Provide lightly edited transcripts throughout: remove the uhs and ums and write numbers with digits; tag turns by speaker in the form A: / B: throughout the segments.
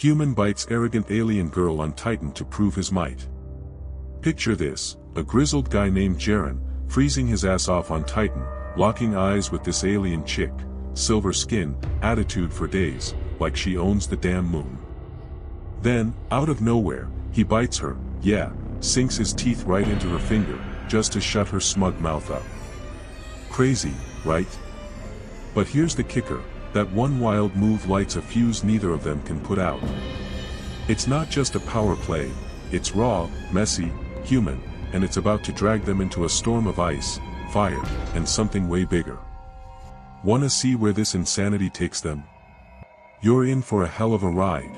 A: Human bites arrogant alien girl on Titan to prove his might. Picture this, a grizzled guy named Jaren, freezing his ass off on Titan, locking eyes with this alien chick, silver skin, attitude for days, like she owns the damn moon. Then, out of nowhere, he bites her, yeah, sinks his teeth right into her finger, just to shut her smug mouth up. Crazy, right? But here's the kicker, that one wild move lights a fuse neither of them can put out. It's not just a power play, it's raw, messy, human, and it's about to drag them into a storm of ice, fire, and something way bigger. Wanna see where this insanity takes them? You're in for a hell of a ride.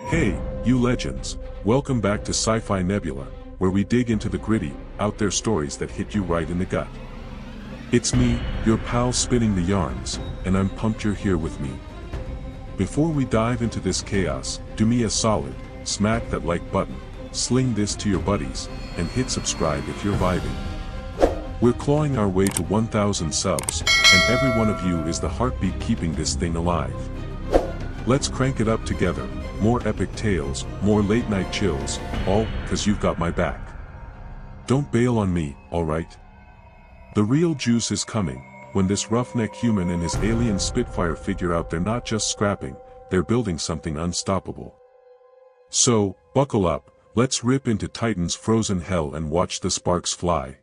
A: Hey, you legends, welcome back to Sci-Fi Nebula, where we dig into the gritty, out there stories that hit you right in the gut. It's me, your pal spinning the yarns, and I'm pumped you're here with me. Before we dive into this chaos, do me a solid, smack that like button, sling this to your buddies, and hit subscribe if you're vibing. We're clawing our way to 1,000 subs, and every one of you is the heartbeat keeping this thing alive. Let's crank it up together, more epic tales, more late night chills, all 'cause you've got my back. Don't bail on me, alright? The real juice is coming, when this roughneck human and his alien Spitfire figure out they're not just scrapping, they're building something unstoppable. So, buckle up, let's rip into Titan's frozen hell and watch the sparks fly.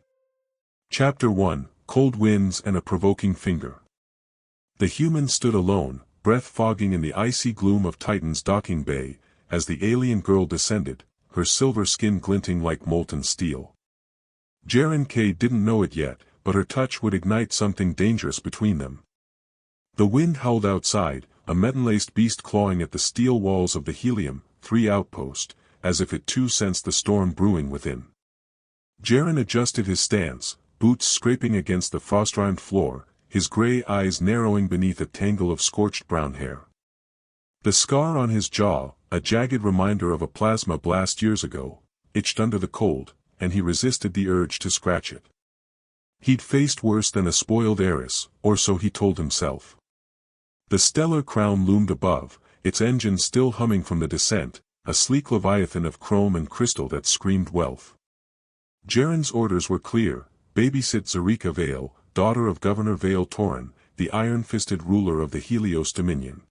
A: Chapter 1, Cold Winds and a Provoking Finger. The human stood alone, breath fogging in the icy gloom of Titan's docking bay, as the alien girl descended, her silver skin glinting like molten steel. Jaren Kade didn't know it yet, but her touch would ignite something dangerous between them. The wind howled outside, a methane-laced beast clawing at the steel walls of the Helium-3 outpost, as if it too sensed the storm brewing within. Jaren adjusted his stance, boots scraping against the frost-rimed floor, his gray eyes narrowing beneath a tangle of scorched brown hair. The scar on his jaw, a jagged reminder of a plasma blast years ago, itched under the cold, and he resisted the urge to scratch it. He'd faced worse than a spoiled heiress, or so he told himself. The stellar crown loomed above, its engine still humming from the descent, a sleek leviathan of chrome and crystal that screamed wealth. Jaren's orders were clear: babysit Zarika Veyl, daughter of Governor Veyl Toran, the iron-fisted ruler of the Helios Dominion.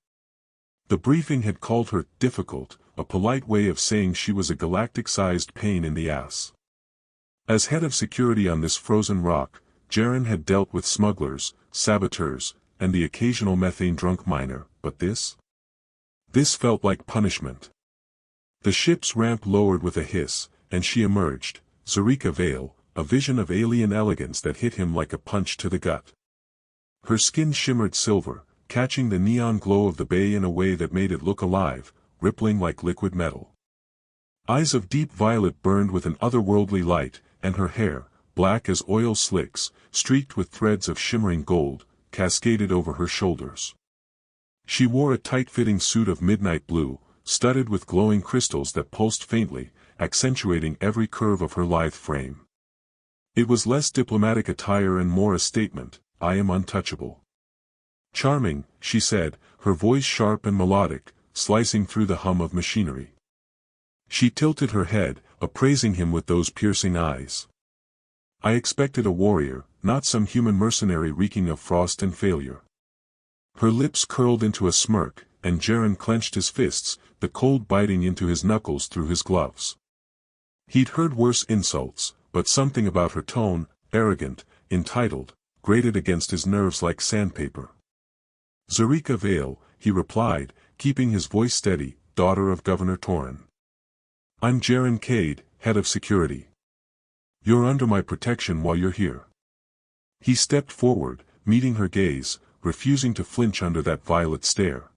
A: The briefing had called her difficult, a polite way of saying she was a galactic-sized pain in the ass. As head of security on this frozen rock, Jaren had dealt with smugglers, saboteurs, and the occasional methane-drunk miner, but this? This felt like punishment. The ship's ramp lowered with a hiss, and she emerged, Zarika Veyl, a vision of alien elegance that hit him like a punch to the gut. Her skin shimmered silver, catching the neon glow of the bay in a way that made it look alive, rippling like liquid metal. Eyes of deep violet burned with an otherworldly light, and her hair, black as oil slicks, streaked with threads of shimmering gold, cascaded over her shoulders. She wore a tight-fitting suit of midnight blue, studded with glowing crystals that pulsed faintly, accentuating every curve of her lithe frame. It was less diplomatic attire and more a statement: I am untouchable. Charming, she said, her voice sharp and melodic, slicing through the hum of machinery. She tilted her head, appraising him with those piercing eyes. I expected a warrior, not some human mercenary reeking of frost and failure. Her lips curled into a smirk, and Jaren clenched his fists, the cold biting into his knuckles through his gloves. He'd heard worse insults, but something about her tone, arrogant, entitled, grated against his nerves like sandpaper. Zarika Veyl, he replied, keeping his voice steady, daughter of Governor Toran. I'm Jaren Kade, head of security. You're under my protection while you're here. He stepped forward, meeting her gaze, refusing to flinch under that violet stare.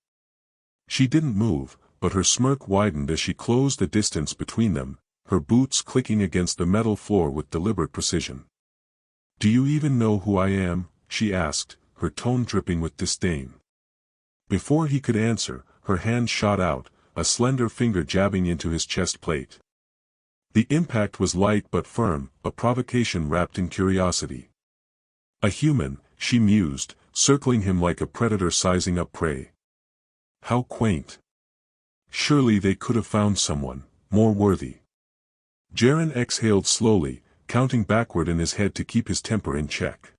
A: She didn't move, but her smirk widened as she closed the distance between them, her boots clicking against the metal floor with deliberate precision. Do you even know who I am? She asked, her tone dripping with disdain. Before he could answer, her hand shot out, a slender finger jabbing into his chest plate. The impact was light but firm, a provocation wrapped in curiosity. A human, she mused, circling him like a predator sizing up prey. How quaint. Surely they could have found someone more worthy. Jaren exhaled slowly, counting backward in his head to keep his temper in check.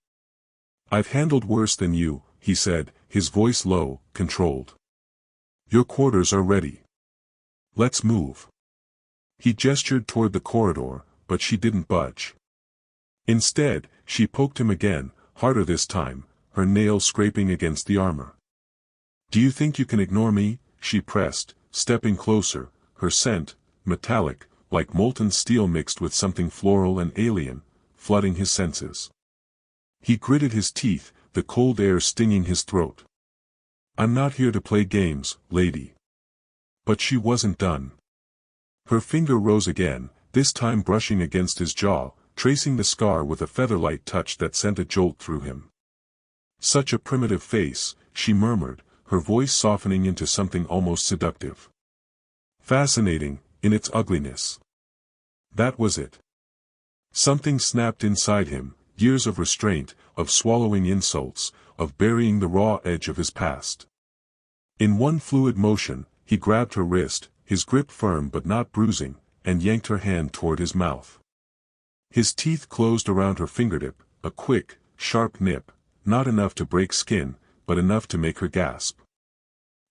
A: I've handled worse than you, he said, his voice low, controlled. Your quarters are ready. Let's move. He gestured toward the corridor, but she didn't budge. Instead, she poked him again, harder this time, her nails scraping against the armor. Do you think you can ignore me? She pressed, stepping closer, her scent, metallic, like molten steel mixed with something floral and alien, flooding his senses. He gritted his teeth, the cold air stinging his throat. I'm not here to play games, lady. But she wasn't done. Her finger rose again, this time brushing against his jaw, tracing the scar with a feather-light touch that sent a jolt through him. Such a primitive face, she murmured, her voice softening into something almost seductive. Fascinating, in its ugliness. That was it. Something snapped inside him, years of restraint, of swallowing insults, of burying the raw edge of his past. In one fluid motion, he grabbed her wrist, his grip firm but not bruising, and yanked her hand toward his mouth. His teeth closed around her fingertip, a quick, sharp nip, not enough to break skin, but enough to make her gasp.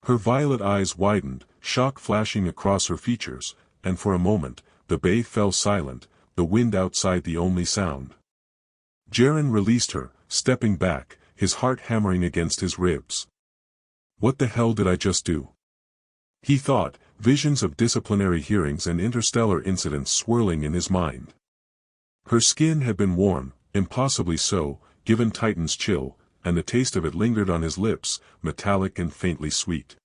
A: Her violet eyes widened, shock flashing across her features, and for a moment, the bay fell silent, the wind outside the only sound. Jaren released her, stepping back, his heart hammering against his ribs. What the hell did I just do? He thought, visions of disciplinary hearings and interstellar incidents swirling in his mind. Her skin had been warm, impossibly so, given Titan's chill, and the taste of it lingered on his lips, metallic and faintly sweet.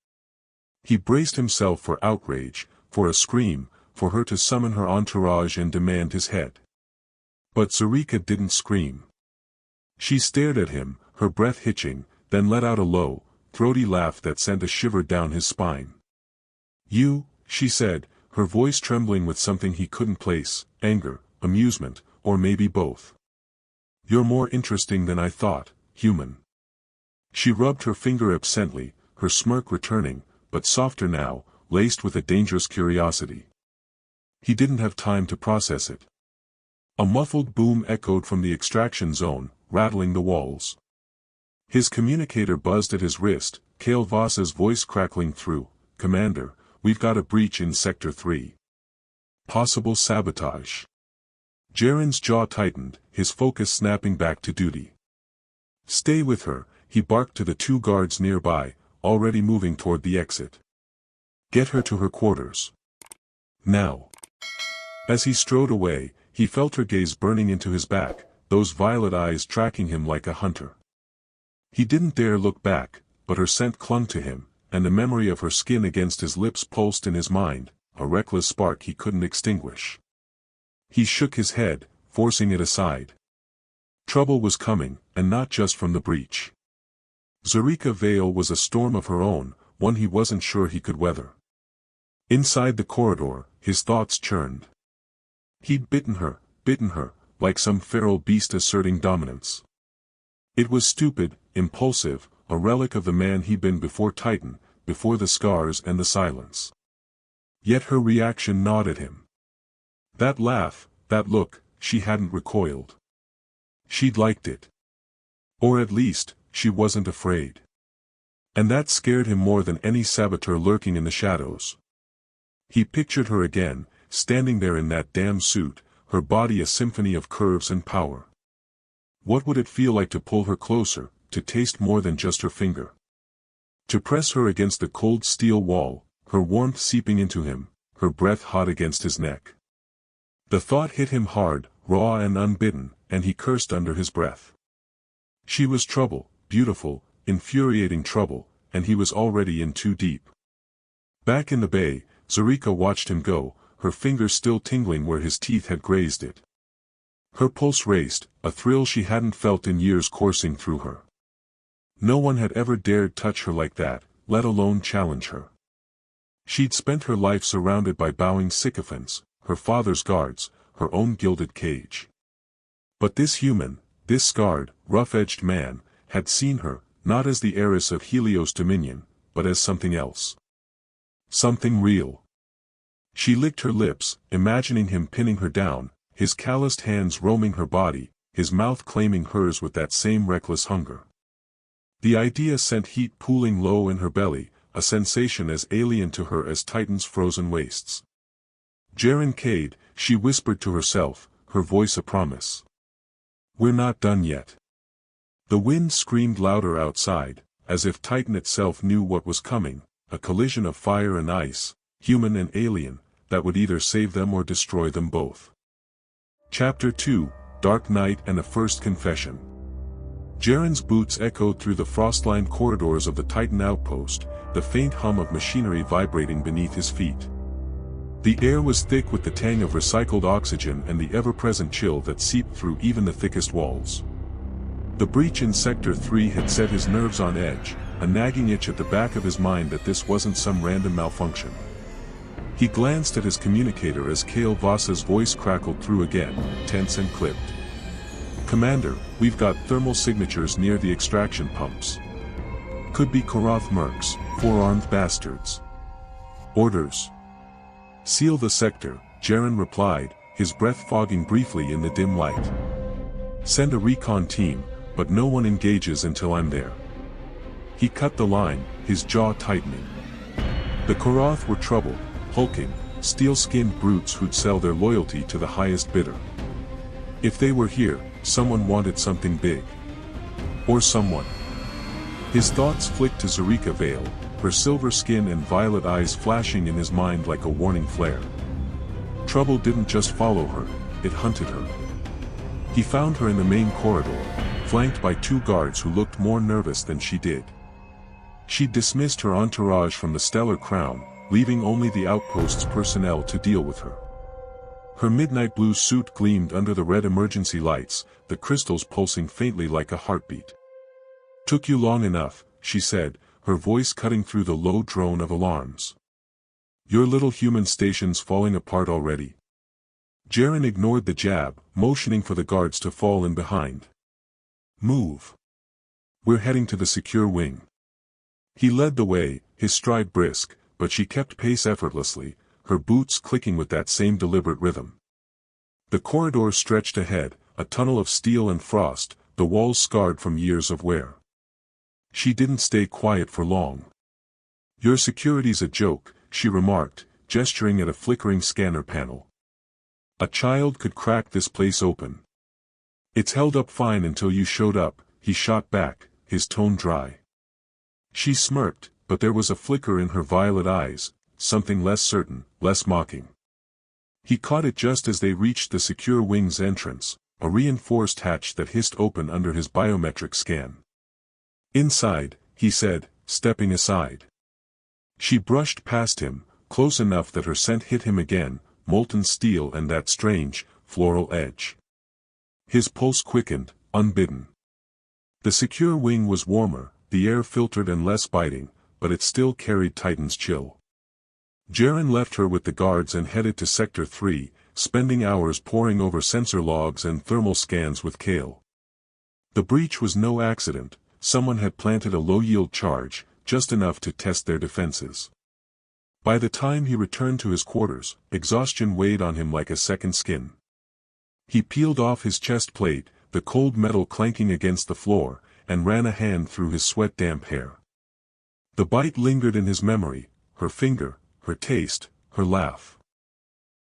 A: He braced himself for outrage, for a scream, for her to summon her entourage and demand his head. But Zarika didn't scream. She stared at him, her breath hitching, then let out a low, throaty laugh that sent a shiver down his spine. You, she said, her voice trembling with something he couldn't place, anger, amusement, or maybe both. You're more interesting than I thought, human. She rubbed her finger absently, her smirk returning, but softer now, laced with a dangerous curiosity. He didn't have time to process it. A muffled boom echoed from the extraction zone, rattling the walls. His communicator buzzed at his wrist, Kale Voss's voice crackling through, Commander, we've got a breach in Sector 3. Possible sabotage. Jaren's jaw tightened, his focus snapping back to duty. Stay with her, he barked to the two guards nearby, already moving toward the exit. Get her to her quarters. Now. As he strode away, he felt her gaze burning into his back, those violet eyes tracking him like a hunter. He didn't dare look back, but her scent clung to him, and the memory of her skin against his lips pulsed in his mind, a reckless spark he couldn't extinguish. He shook his head, forcing it aside. Trouble was coming, and not just from the breach. Zarika Veyl was a storm of her own, one he wasn't sure he could weather. Inside the corridor, his thoughts churned. He'd bitten her, like some feral beast asserting dominance. It was stupid, impulsive, a relic of the man he'd been before Titan, before the scars and the silence. Yet her reaction gnawed at him. That laugh, that look, she hadn't recoiled. She'd liked it. Or at least, she wasn't afraid. And that scared him more than any saboteur lurking in the shadows. He pictured her again, standing there in that damn suit, her body a symphony of curves and power. What would it feel like to pull her closer, to taste more than just her finger? To press her against the cold steel wall, her warmth seeping into him, her breath hot against his neck. The thought hit him hard, raw and unbidden, and he cursed under his breath. She was trouble, beautiful, infuriating trouble, and he was already in too deep. Back in the bay, Zarika watched him go, her fingers still tingling where his teeth had grazed it. Her pulse raced, a thrill she hadn't felt in years coursing through her. No one had ever dared touch her like that, let alone challenge her. She'd spent her life surrounded by bowing sycophants, her father's guards, her own gilded cage. But this human, this scarred, rough-edged man, had seen her, not as the heiress of Helios Dominion, but as something else. Something real. She licked her lips, imagining him pinning her down, his calloused hands roaming her body, his mouth claiming hers with that same reckless hunger. The idea sent heat pooling low in her belly, a sensation as alien to her as Titan's frozen wastes. Jaren Kade, she whispered to herself, her voice a promise. We're not done yet. The wind screamed louder outside, as if Titan itself knew what was coming, a collision of fire and ice, human and alien, that would either save them or destroy them both. Chapter 2, Dark Night and a First Confession. Jaren's boots echoed through the frost-lined corridors of the Titan outpost, the faint hum of machinery vibrating beneath his feet. The air was thick with the tang of recycled oxygen and the ever-present chill that seeped through even the thickest walls. The breach in Sector 3 had set his nerves on edge, a nagging itch at the back of his mind that this wasn't some random malfunction. He glanced at his communicator as Kale Voss's voice crackled through again, tense and clipped. Commander, we've got thermal signatures near the extraction pumps. Could be Korath mercs, four-armed bastards. Orders. Seal the sector, Jaren replied, his breath fogging briefly in the dim light. Send a recon team, but no one engages until I'm there. He cut the line, his jaw tightening. The Korath were troubled, hulking, steel-skinned brutes who'd sell their loyalty to the highest bidder. If they were here, someone wanted something big. Or someone. His thoughts flicked to Zarika Veyl, her silver skin and violet eyes flashing in his mind like a warning flare. Trouble didn't just follow her, it hunted her. He found her in the main corridor, flanked by two guards who looked more nervous than she did. She'd dismissed her entourage from the Stellar Crown, leaving only the outpost's personnel to deal with her. Her midnight blue suit gleamed under the red emergency lights, the crystals pulsing faintly like a heartbeat. Took you long enough, she said, her voice cutting through the low drone of alarms. Your little human station's falling apart already. Jaren ignored the jab, motioning for the guards to fall in behind. Move. We're heading to the secure wing. He led the way, his stride brisk, but she kept pace effortlessly, her boots clicking with that same deliberate rhythm. The corridor stretched ahead, a tunnel of steel and frost, the walls scarred from years of wear. She didn't stay quiet for long. Your security's a joke, she remarked, gesturing at a flickering scanner panel. A child could crack this place open. It's held up fine until you showed up, he shot back, his tone dry. She smirked, but there was a flicker in her violet eyes, something less certain, less mocking. He caught it just as they reached the secure wing's entrance, a reinforced hatch that hissed open under his biometric scan. Inside, he said, stepping aside. She brushed past him, close enough that her scent hit him again, molten steel and that strange, floral edge. His pulse quickened, unbidden. The secure wing was warmer, the air filtered and less biting, but it still carried Titan's chill. Jaren left her with the guards and headed to Sector 3, spending hours poring over sensor logs and thermal scans with Kale. The breach was no accident, someone had planted a low-yield charge, just enough to test their defenses. By the time he returned to his quarters, exhaustion weighed on him like a second skin. He peeled off his chest plate, the cold metal clanking against the floor, and ran a hand through his sweat-damp hair. The bite lingered in his memory, her finger, her taste, her laugh.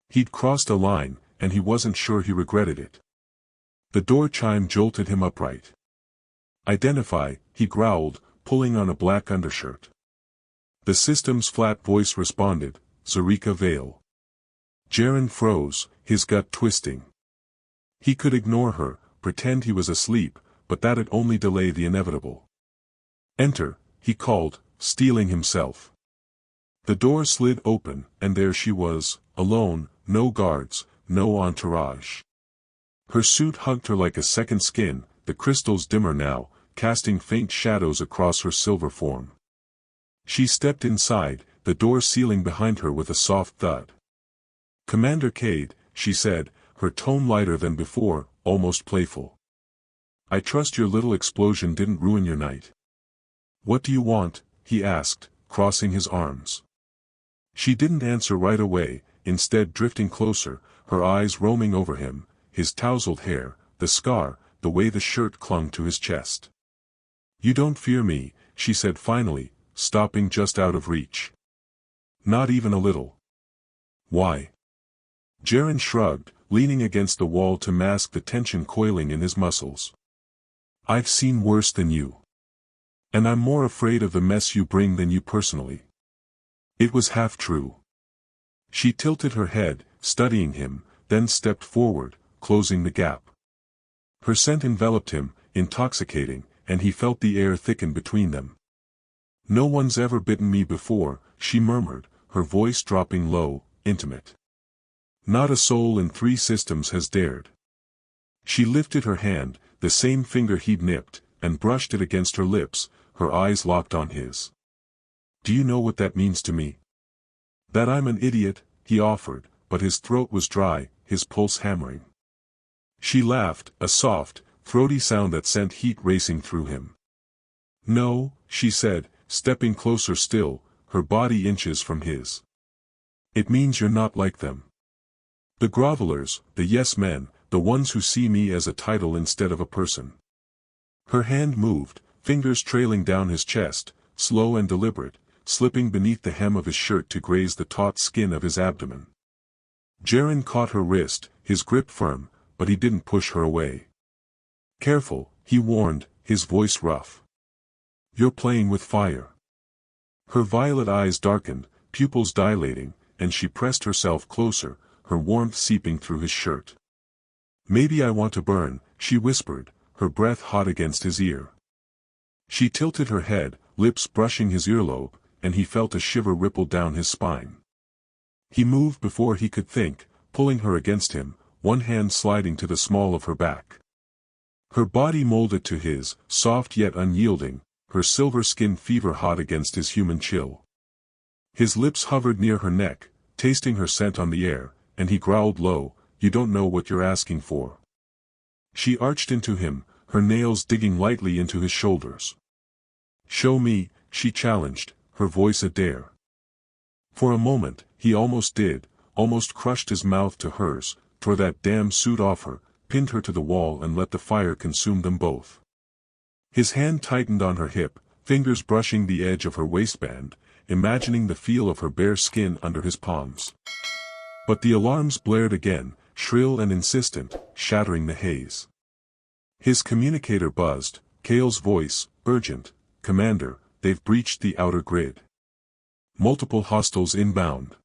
A: He'd crossed a line, and he wasn't sure he regretted it. The door chime jolted him upright. Identify, he growled, pulling on a black undershirt. The system's flat voice responded, Zarika Veyl. Jaren froze, his gut twisting. He could ignore her, pretend he was asleep, but that'd only delay the inevitable. Enter, he called, steeling himself. The door slid open, and there she was, alone, no guards, no entourage. Her suit hugged her like a second skin, the crystals dimmer now, casting faint shadows across her silver form. She stepped inside, the door sealing behind her with a soft thud. Commander Kade, she said, her tone lighter than before, almost playful. I trust your little explosion didn't ruin your night. What do you want? He asked, crossing his arms. She didn't answer right away, instead drifting closer, her eyes roaming over him, his tousled hair, the scar, the way the shirt clung to his chest. "You don't fear me," she said finally, stopping just out of reach. "Not even a little." "Why?" Jaren shrugged, leaning against the wall to mask the tension coiling in his muscles. "I've seen worse than you. And I'm more afraid of the mess you bring than you personally." It was half true. She tilted her head, studying him, then stepped forward, closing the gap. Her scent enveloped him, intoxicating, and he felt the air thicken between them. "No one's ever bitten me before," she murmured, her voice dropping low, intimate. "Not a soul in 3 systems has dared." She lifted her hand, the same finger he'd nipped, and brushed it against her lips, her eyes locked on his. "Do you know what that means to me?" "That I'm an idiot," he offered, but his throat was dry, his pulse hammering. She laughed, a soft, throaty sound that sent heat racing through him. "No," she said, stepping closer still, her body inches from his. "It means you're not like them. The grovelers, the yes-men, the ones who see me as a title instead of a person." Her hand moved, fingers trailing down his chest, slow and deliberate, slipping beneath the hem of his shirt to graze the taut skin of his abdomen. Jaren caught her wrist, his grip firm, but he didn't push her away. "Careful," he warned, his voice rough. "You're playing with fire." Her violet eyes darkened, pupils dilating, and she pressed herself closer, her warmth seeping through his shirt. "Maybe I want to burn," she whispered, her breath hot against his ear. She tilted her head, lips brushing his earlobe, and he felt a shiver ripple down his spine. He moved before he could think, pulling her against him, one hand sliding to the small of her back. Her body molded to his, soft yet unyielding, her silver skin fever-hot against his human chill. His lips hovered near her neck, tasting her scent on the air, and he growled low, "You don't know what you're asking for." She arched into him, her nails digging lightly into his shoulders. "Show me," she challenged, her voice a dare. For a moment, he almost did, almost crushed his mouth to hers, tore that damn suit off her, pinned her to the wall and let the fire consume them both. His hand tightened on her hip, fingers brushing the edge of her waistband, imagining the feel of her bare skin under his palms. But the alarms blared again, shrill and insistent, shattering the haze. His communicator buzzed, Kale's voice, urgent, "Commander, they've breached the outer grid. Multiple hostiles inbound."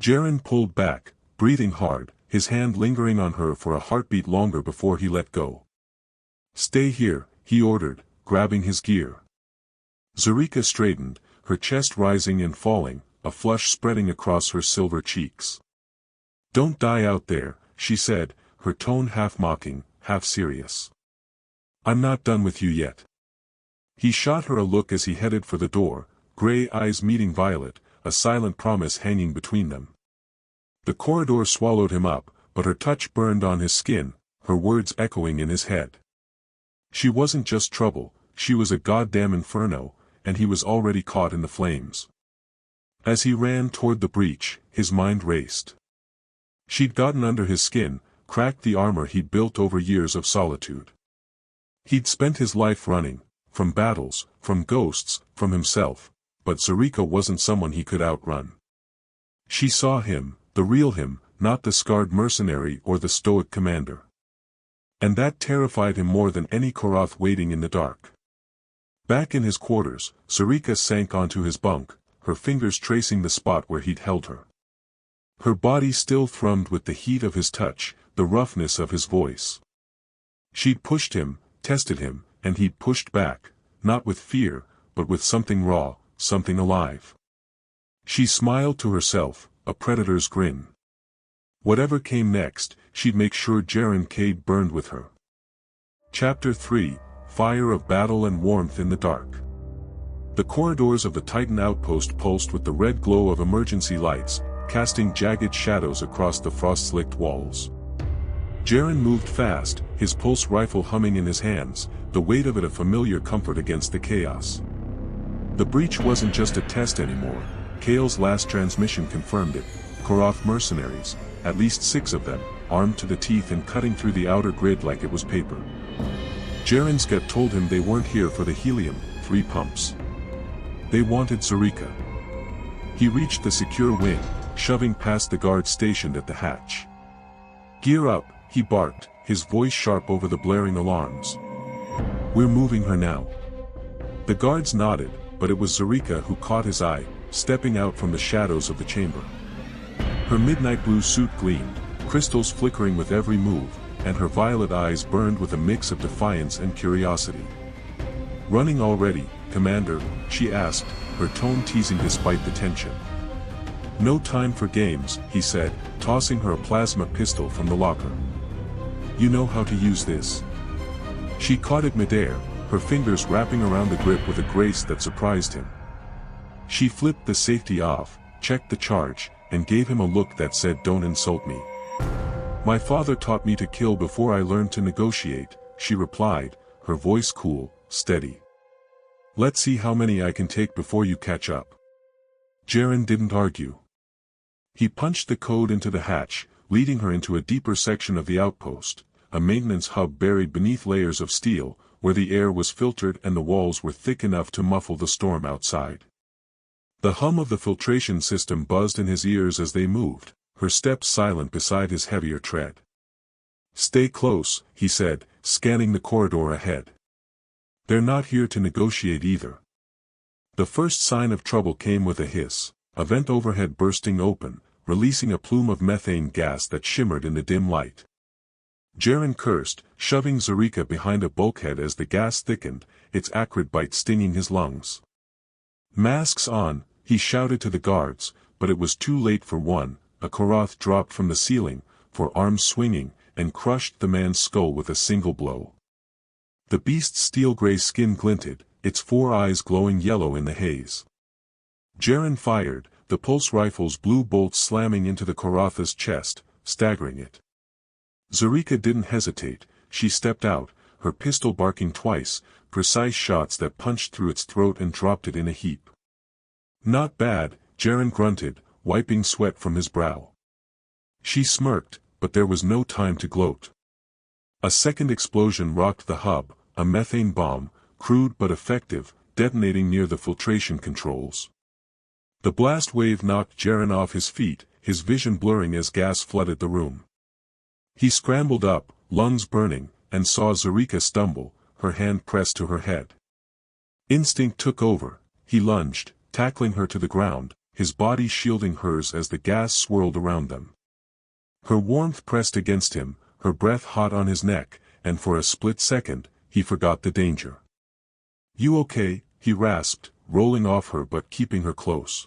A: Jaren pulled back, breathing hard, his hand lingering on her for a heartbeat longer before he let go. "Stay here," he ordered, grabbing his gear. Zarika straightened, her chest rising and falling, a flush spreading across her silver cheeks. "Don't die out there," she said, her tone half mocking, half serious. "I'm not done with you yet." He shot her a look as he headed for the door, gray eyes meeting violet, a silent promise hanging between them. The corridor swallowed him up, but her touch burned on his skin, her words echoing in his head. She wasn't just trouble, she was a goddamn inferno, and he was already caught in the flames. As he ran toward the breach, his mind raced. She'd gotten under his skin, cracked the armor he'd built over years of solitude. He'd spent his life running, from battles, from ghosts, from himself, but Zarika wasn't someone he could outrun. She saw him, the real him, not the scarred mercenary or the stoic commander. And that terrified him more than any Korath waiting in the dark. Back in his quarters, Zarika sank onto his bunk, her fingers tracing the spot where he'd held her. Her body still thrummed with the heat of his touch, the roughness of his voice. She'd pushed him, tested him, and he'd pushed back, not with fear, but with something raw, something alive. She smiled to herself, a predator's grin. Whatever came next, she'd make sure Jaren Kade burned with her. Chapter 3, Fire of Battle and Warmth in the Dark. The corridors of the Titan outpost pulsed with the red glow of emergency lights, casting jagged shadows across the frost-slicked walls. Jaren moved fast, his pulse rifle humming in his hands, the weight of it a familiar comfort against the chaos. The breach wasn't just a test anymore, Kale's last transmission confirmed it. Korath mercenaries, at least 6 of them, armed to the teeth and cutting through the outer grid like it was paper. Jaren's gut told him they weren't here for the helium-3 pumps. They wanted Zarika. He reached the secure wing, shoving past the guards stationed at the hatch. "Gear up," he barked, his voice sharp over the blaring alarms. "We're moving her now." The guards nodded, but it was Zarika who caught his eye, stepping out from the shadows of the chamber. Her midnight blue suit gleamed, crystals flickering with every move, and her violet eyes burned with a mix of defiance and curiosity. "Running already, Commander?" she asked, her tone teasing despite the tension. "No time for games," he said, tossing her a plasma pistol from the locker. "You know how to use this?" She caught it midair, her fingers wrapping around the grip with a grace that surprised him. She flipped the safety off, checked the charge, and gave him a look that said, "Don't insult me." "My father taught me to kill before I learned to negotiate," she replied, her voice cool, steady. "Let's see how many I can take before you catch up." Jaren didn't argue. He punched the code into the hatch, leading her into a deeper section of the outpost, a maintenance hub buried beneath layers of steel, where the air was filtered and the walls were thick enough to muffle the storm outside. The hum of the filtration system buzzed in his ears as they moved, her steps silent beside his heavier tread. "Stay close," he said, scanning the corridor ahead. "They're not here to negotiate either." The first sign of trouble came with a hiss, a vent overhead bursting open, releasing a plume of methane gas that shimmered in the dim light. Jaren cursed, shoving Zarika behind a bulkhead as the gas thickened, its acrid bite stinging his lungs. "Masks on," he shouted to the guards, but it was too late for one. A Korath dropped from the ceiling, forearms swinging, and crushed the man's skull with a single blow. The beast's steel-gray skin glinted, its 4 eyes glowing yellow in the haze. Jaren fired, the pulse rifle's blue bolts slamming into the Korath's chest, staggering it. Zarika didn't hesitate, she stepped out, her pistol barking twice, precise shots that punched through its throat and dropped it in a heap. "Not bad," Jaren grunted, wiping sweat from his brow. She smirked, but there was no time to gloat. A second explosion rocked the hub, a methane bomb, crude but effective, detonating near the filtration controls. The blast wave knocked Jaren off his feet, his vision blurring as gas flooded the room. He scrambled up, lungs burning, and saw Zarika stumble, her hand pressed to her head. Instinct took over, he lunged, tackling her to the ground, his body shielding hers as the gas swirled around them. Her warmth pressed against him, her breath hot on his neck, and for a split second, he forgot the danger. "You okay?" he rasped, rolling off her but keeping her close.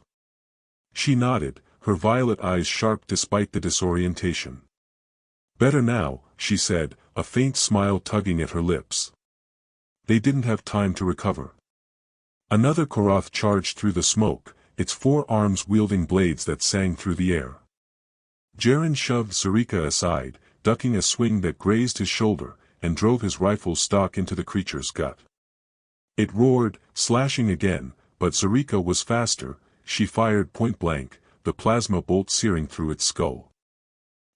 A: She nodded, her violet eyes sharp despite the disorientation. "Better now," she said, a faint smile tugging at her lips. They didn't have time to recover. Another Korath charged through the smoke, its 4 arms wielding blades that sang through the air. Jaren shoved Zarika aside, ducking a swing that grazed his shoulder, and drove his rifle's stock into the creature's gut. It roared, slashing again, but Zarika was faster, she fired point blank, the plasma bolt searing through its skull.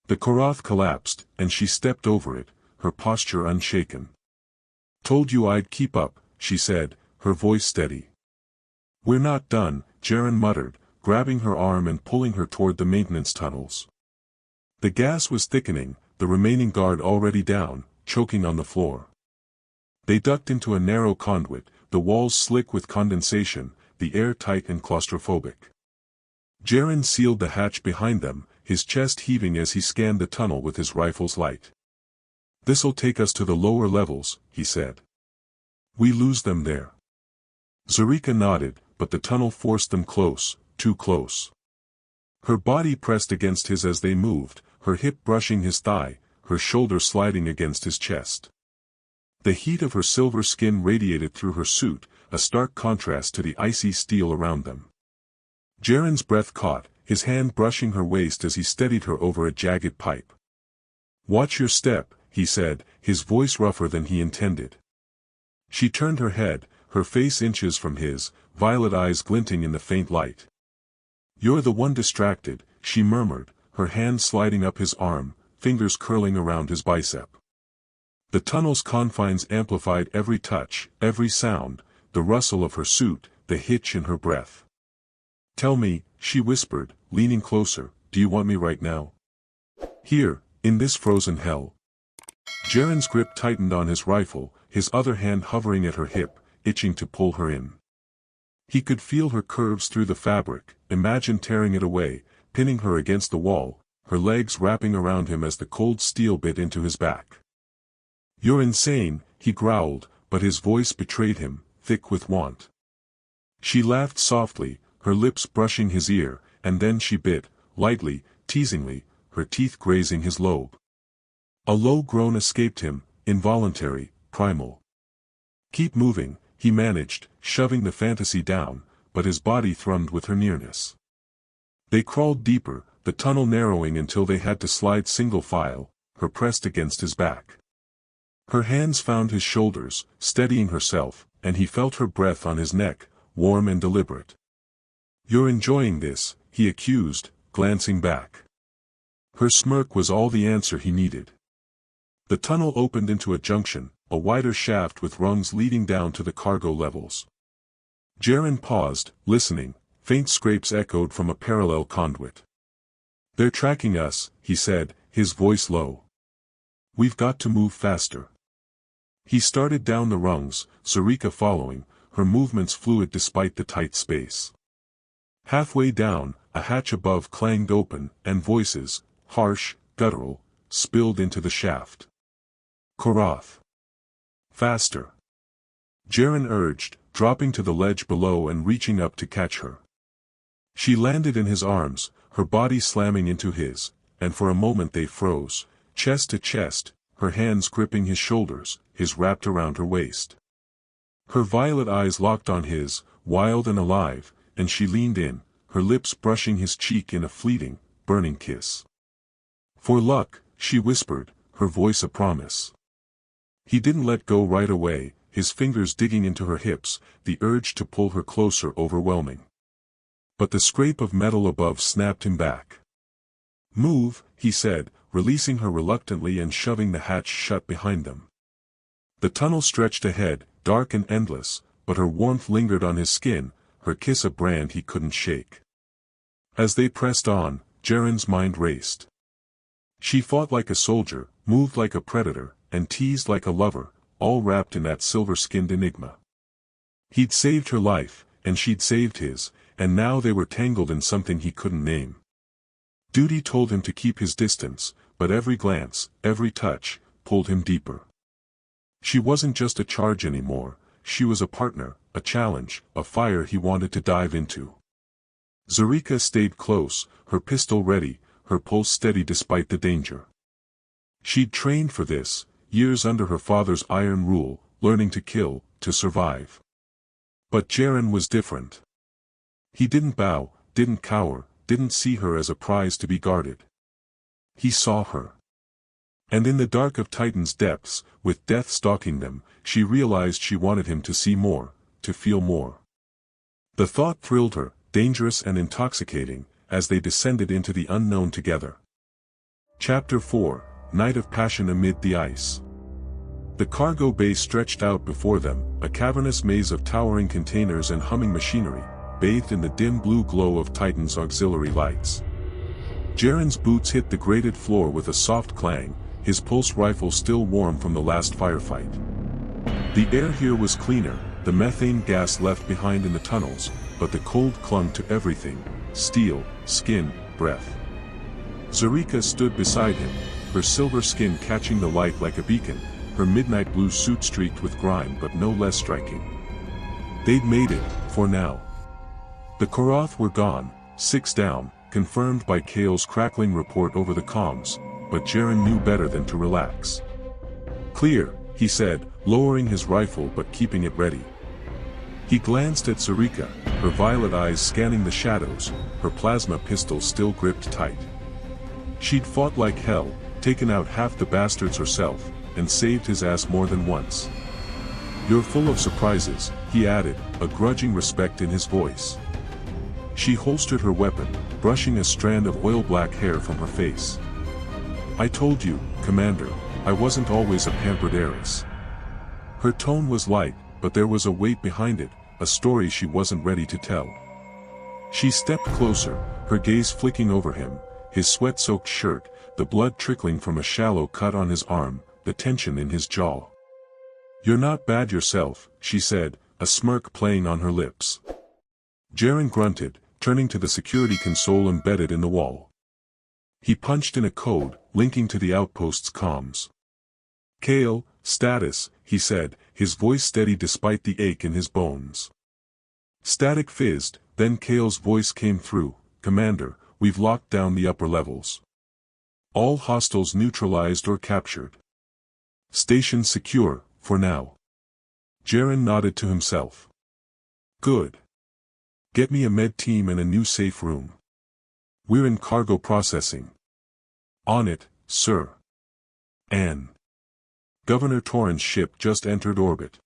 A: The Korath collapsed, and she stepped over it, her posture unshaken. "Told you I'd keep up," she said, her voice steady. "We're not done," Jaren muttered, grabbing her arm and pulling her toward the maintenance tunnels. The gas was thickening, the remaining guard already down, choking on the floor. They ducked into a narrow conduit, the walls slick with condensation, the air tight and claustrophobic. Jaren sealed the hatch behind them, his chest heaving as he scanned the tunnel with his rifle's light. "This'll take us to the lower levels," he said. "We lose them there." Zarika nodded, but the tunnel forced them close, too close. Her body pressed against his as they moved, her hip brushing his thigh, her shoulder sliding against his chest. The heat of her silver skin radiated through her suit, a stark contrast to the icy steel around them. Jaren's breath caught, his hand brushing her waist as he steadied her over a jagged pipe. "Watch your step," he said, his voice rougher than he intended. She turned her head, her face inches from his, violet eyes glinting in the faint light. "You're the one distracted," she murmured, her hand sliding up his arm, fingers curling around his bicep. The tunnel's confines amplified every touch, every sound, the rustle of her suit, the hitch in her breath. "Tell me," she whispered, leaning closer, "do you want me right now? Here, in this frozen hell?" Jaren's grip tightened on his rifle, his other hand hovering at her hip, itching to pull her in. He could feel her curves through the fabric, imagine tearing it away, pinning her against the wall, her legs wrapping around him as the cold steel bit into his back. "You're insane," he growled, but his voice betrayed him, thick with want. She laughed softly, her lips brushing his ear, and then she bit, lightly, teasingly, her teeth grazing his lobe. A low groan escaped him, involuntary, primal. "Keep moving," he managed, shoving the fantasy down, but his body thrummed with her nearness. They crawled deeper, the tunnel narrowing until they had to slide single file, her pressed against his back. Her hands found his shoulders, steadying herself, and he felt her breath on his neck, warm and deliberate. "You're enjoying this," he accused, glancing back. Her smirk was all the answer he needed. The tunnel opened into a junction, a wider shaft with rungs leading down to the cargo levels. Jaren paused, listening, faint scrapes echoed from a parallel conduit. "They're tracking us," he said, his voice low. "We've got to move faster." He started down the rungs, Zarika following, her movements fluid despite the tight space. Halfway down, a hatch above clanged open, and voices, harsh, guttural, spilled into the shaft. "Korath. Faster." Jaren urged, dropping to the ledge below and reaching up to catch her. She landed in his arms, her body slamming into his, and for a moment they froze, chest to chest, her hands gripping his shoulders, his wrapped around her waist. Her violet eyes locked on his, wild and alive, and she leaned in, her lips brushing his cheek in a fleeting, burning kiss. "For luck," she whispered, her voice a promise. He didn't let go right away, his fingers digging into her hips, the urge to pull her closer overwhelming. But the scrape of metal above snapped him back. "Move," he said, releasing her reluctantly and shoving the hatch shut behind them. The tunnel stretched ahead, dark and endless, but her warmth lingered on his skin, her kiss a brand he couldn't shake. As they pressed on, Jaren's mind raced. She fought like a soldier, moved like a predator, and teased like a lover, all wrapped in that silver-skinned enigma. He'd saved her life, and she'd saved his, and now they were tangled in something he couldn't name. Duty told him to keep his distance, but every glance, every touch, pulled him deeper. She wasn't just a charge anymore, she was a partner, a challenge, a fire he wanted to dive into. Zarika stayed close, her pistol ready, her pulse steady despite the danger. She'd trained for this, years under her father's iron rule, learning to kill, to survive. But Jaren was different. He didn't bow, didn't cower, didn't see her as a prize to be guarded. He saw her. And in the dark of Titan's depths, with death stalking them, she realized she wanted him to see more, to feel more. The thought thrilled her, dangerous and intoxicating, as they descended into the unknown together. Chapter 4, Night of Passion Amid the Ice. The cargo bay stretched out before them, a cavernous maze of towering containers and humming machinery, bathed in the dim blue glow of Titan's auxiliary lights. Jaren's boots hit the grated floor with a soft clang, his pulse rifle still warm from the last firefight. The air here was cleaner, the methane gas left behind in the tunnels, but the cold clung to everything, steel, skin, breath. Zarika stood beside him, her silver skin catching the light like a beacon, her midnight blue suit streaked with grime but no less striking. They'd made it, for now. The Korath were gone, 6 down, confirmed by Kale's crackling report over the comms, but Jaren knew better than to relax. "Clear," he said, lowering his rifle but keeping it ready. He glanced at Zarika, her violet eyes scanning the shadows, her plasma pistol still gripped tight. She'd fought like hell, taken out half the bastards herself, and saved his ass more than once. "You're full of surprises," he added, a grudging respect in his voice. She holstered her weapon, brushing a strand of oil-black hair from her face. "I told you, Commander, I wasn't always a pampered heiress." Her tone was light, but there was a weight behind it, a story she wasn't ready to tell. She stepped closer, her gaze flicking over him, his sweat-soaked shirt, the blood trickling from a shallow cut on his arm, the tension in his jaw. "You're not bad yourself," she said, a smirk playing on her lips. Jaren grunted, turning to the security console embedded in the wall. He punched in a code, linking to the outpost's comms. "Kale, status," he said, his voice steady despite the ache in his bones. Static fizzed, then Kale's voice came through, "Commander, we've locked down the upper levels. All hostiles neutralized or captured. Station secure, for now." Jaren nodded to himself. "Good. Get me a med team and a new safe room. We're in cargo processing." "On it, sir." Anne. Governor Toran's ship just entered orbit.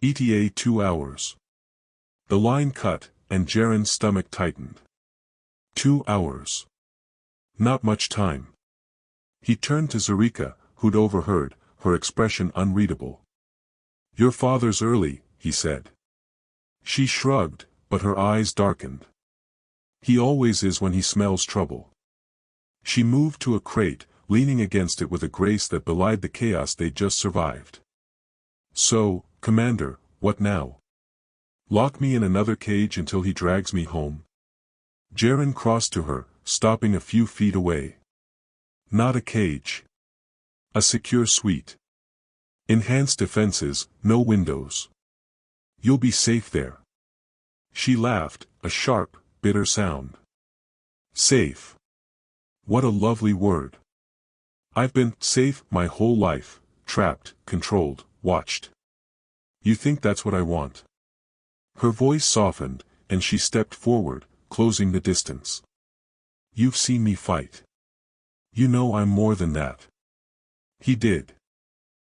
A: ETA 2 hours. The line cut, and Jaren's stomach tightened. 2 hours. Not much time. He turned to Zarika, who'd overheard, her expression unreadable. "Your father's early," he said. She shrugged, but her eyes darkened. "He always is when he smells trouble." She moved to a crate, leaning against it with a grace that belied the chaos they'd just survived. "So, Commander, what now? Lock me in another cage until he drags me home?" Jaren crossed to her, stopping a few feet away. "Not a cage. A secure suite. Enhanced defenses, no windows. You'll be safe there." She laughed, a sharp, bitter sound. "Safe. What a lovely word. I've been safe my whole life, trapped, controlled, watched. You think that's what I want?" Her voice softened, and she stepped forward, closing the distance. "You've seen me fight. You know I'm more than that." He did.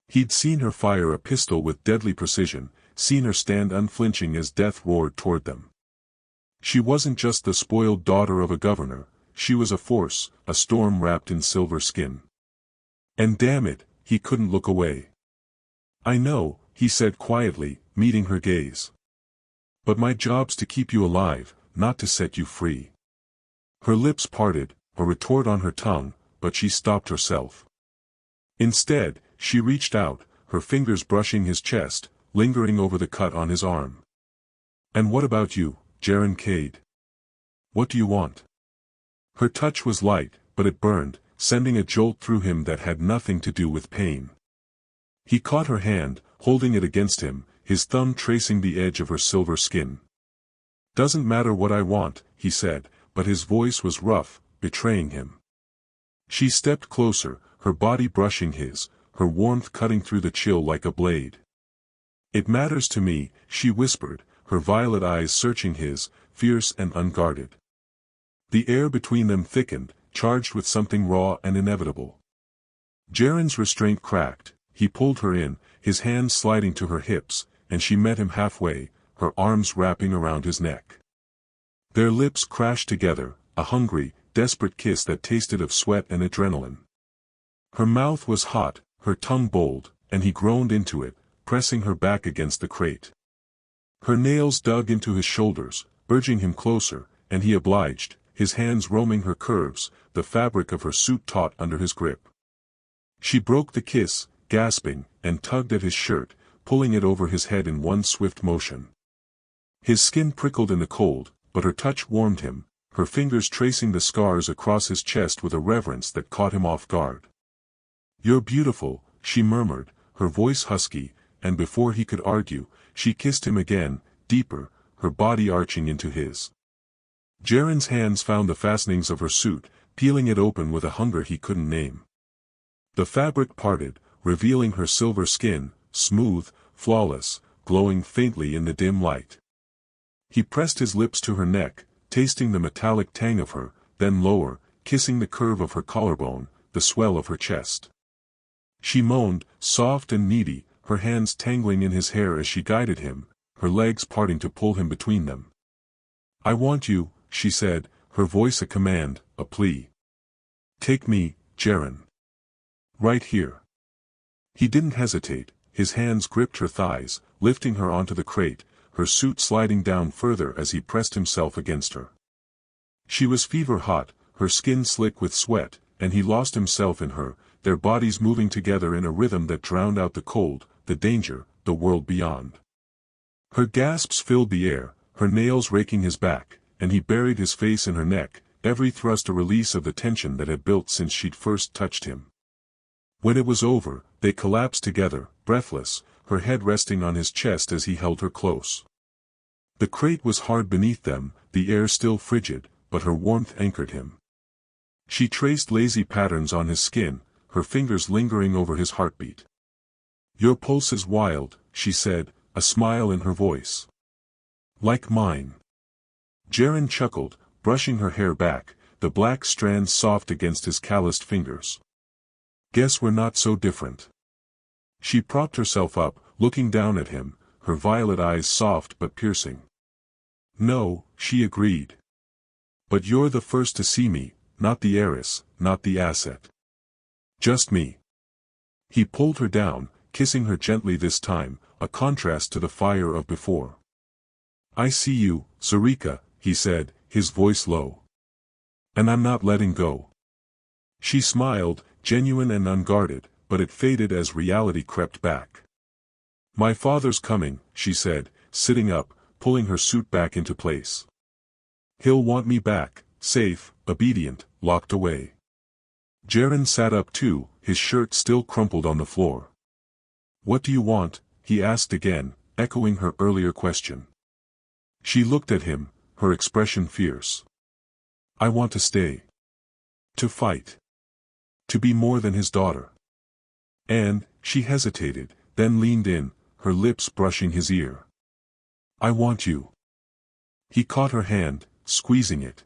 A: He'd seen her fire a pistol with deadly precision, seen her stand unflinching as death roared toward them. She wasn't just the spoiled daughter of a governor, she was a force, a storm wrapped in silver skin. And damn it, he couldn't look away. "I know," he said quietly, meeting her gaze. "But my job's to keep you alive, not to set you free." Her lips parted, a retort on her tongue, but she stopped herself. Instead, she reached out, her fingers brushing his chest, lingering over the cut on his arm. "And what about you, Jaren Kade? What do you want?" Her touch was light, but it burned, sending a jolt through him that had nothing to do with pain. He caught her hand, holding it against him, his thumb tracing the edge of her silver skin. "Doesn't matter what I want," he said, but his voice was rough, betraying him. She stepped closer, her body brushing his, her warmth cutting through the chill like a blade. "It matters to me," she whispered, her violet eyes searching his, fierce and unguarded. The air between them thickened, charged with something raw and inevitable. Jaren's restraint cracked, he pulled her in, his hands sliding to her hips, and she met him halfway, her arms wrapping around his neck. Their lips crashed together, a hungry, desperate kiss that tasted of sweat and adrenaline. Her mouth was hot, her tongue bold, and he groaned into it, pressing her back against the crate. Her nails dug into his shoulders, urging him closer, and he obliged, his hands roaming her curves, the fabric of her suit taut under his grip. She broke the kiss, gasping, and tugged at his shirt, pulling it over his head in one swift motion. His skin prickled in the cold, but her touch warmed him, her fingers tracing the scars across his chest with a reverence that caught him off guard. "You're beautiful," she murmured, her voice husky, and before he could argue, she kissed him again, deeper, her body arching into his. Jaren's hands found the fastenings of her suit, peeling it open with a hunger he couldn't name. The fabric parted, revealing her silver skin, smooth, flawless, glowing faintly in the dim light. He pressed his lips to her neck, tasting the metallic tang of her, then lower, kissing the curve of her collarbone, the swell of her chest. She moaned, soft and needy, her hands tangling in his hair as she guided him, her legs parting to pull him between them. "I want you," she said, her voice a command, a plea. "Take me, Jaren. Right here." He didn't hesitate, his hands gripped her thighs, lifting her onto the crate, her suit sliding down further as he pressed himself against her. She was fever-hot, her skin slick with sweat, and he lost himself in her, their bodies moving together in a rhythm that drowned out the cold, the danger, the world beyond. Her gasps filled the air, her nails raking his back, and he buried his face in her neck, every thrust a release of the tension that had built since she'd first touched him. When it was over, they collapsed together, breathless, her head resting on his chest as he held her close. The crate was hard beneath them, the air still frigid, but her warmth anchored him. She traced lazy patterns on his skin, her fingers lingering over his heartbeat. "Your pulse is wild," she said, a smile in her voice. "Like mine." Jaren chuckled, brushing her hair back, the black strands soft against his calloused fingers. "Guess we're not so different." She propped herself up, looking down at him, her violet eyes soft but piercing. "No," she agreed. "But you're the first to see me, not the heiress, not the asset. Just me." He pulled her down, kissing her gently this time, a contrast to the fire of before. "I see you, Zarika," he said, his voice low. "And I'm not letting go." She smiled, genuine and unguarded, but it faded as reality crept back. "My father's coming," she said, sitting up, pulling her suit back into place. "He'll want me back, safe, obedient, locked away." Jaren sat up too, his shirt still crumpled on the floor. "What do you want?" he asked again, echoing her earlier question. She looked at him, her expression fierce. "I want to stay. To fight. To be more than his daughter." And, she hesitated, then leaned in, her lips brushing his ear. "I want you." He caught her hand, squeezing it.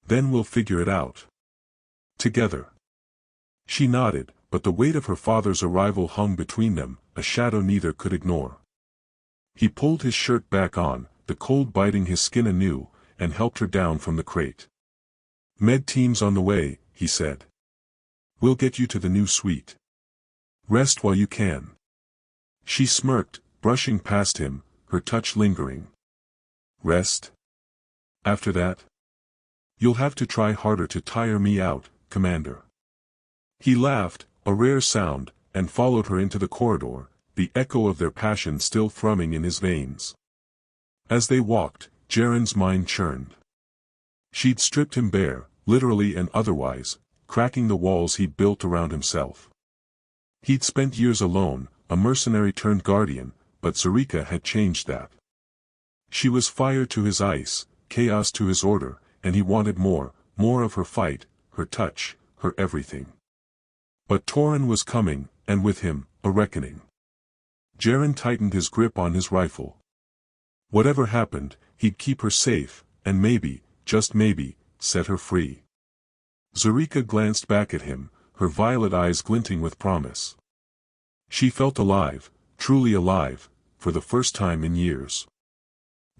A: "Then we'll figure it out. Together." She nodded, but the weight of her father's arrival hung between them, a shadow neither could ignore. He pulled his shirt back on, the cold biting his skin anew, and helped her down from the crate. "Med team's on the way," he said. "We'll get you to the new suite. Rest while you can." She smirked, brushing past him, her touch lingering. "Rest? After that? You'll have to try harder to tire me out, Commander." He laughed, a rare sound, and followed her into the corridor, the echo of their passion still thrumming in his veins. As they walked, Jaren's mind churned. She'd stripped him bare, literally and otherwise, cracking the walls he'd built around himself. He'd spent years alone, a mercenary turned guardian, but Zarika had changed that. She was fire to his ice, chaos to his order, and he wanted more of her fight, her touch, her everything. But Toran was coming, and with him, a reckoning. Jaren tightened his grip on his rifle. Whatever happened, he'd keep her safe, and maybe, just maybe, set her free. Zarika glanced back at him, her violet eyes glinting with promise. She felt alive, truly alive, for the first time in years.